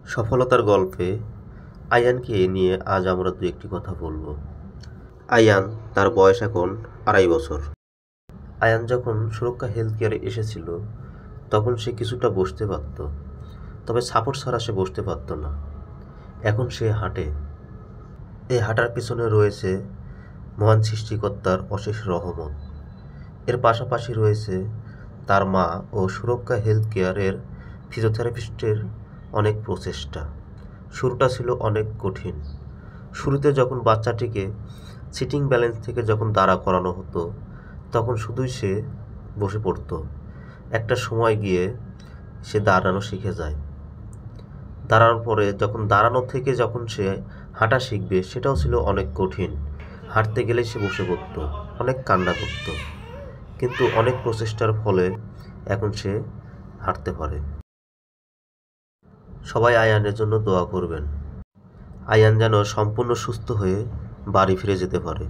সফলতার গল্পে আয়ানকে নিয়ে আজ আমরা দু একটি কথা বলবো। আয়ান, তার বয়স এখন 2.5 বছর। আয়ান যখন সুরক্ষা হেলথ কেয়ারে এসেছিল তখন সে কিছুটা বসতে পারত, তবে সাপোর্ট ছাড়া সে বসতে পারত না। এখন সে হাঁটে। এই হাঁটার পিছনে রয়েছে মহান সৃষ্টিকর্তার অশেষ রহমত। এর পাশাপাশি রয়েছে তার মা ও সুরক্ষা হেলথ কেয়ারের ফিজিওথেরাপিস্টের অনেক প্রচেষ্টা। শুরুটা ছিল অনেক কঠিন। শুরুতে যখন বাচ্চাটিকে সিটিং ব্যালেন্স থেকে যখন দাঁড়া করানো হতো তখন শুধুই সে বসে পড়ত। একটা সময় গিয়ে সে দাঁড়ানো শিখে যায়। দাঁড়ানোর পরে যখন দাঁড়ানো থেকে যখন সে হাঁটা শিখবে সেটাও ছিল অনেক কঠিন। হাঁটতে গেলে সে বসে পড়ত, অনেক কান্না করত, কিন্তু অনেক প্রচেষ্টার ফলে এখন সে হাঁটতে পারে। সবাই আয়ানের জন্য দোয়া করবেন। আয়ান যেন সম্পূর্ণ সুস্থ হয়ে বাড়ি ফিরে যেতে পারে।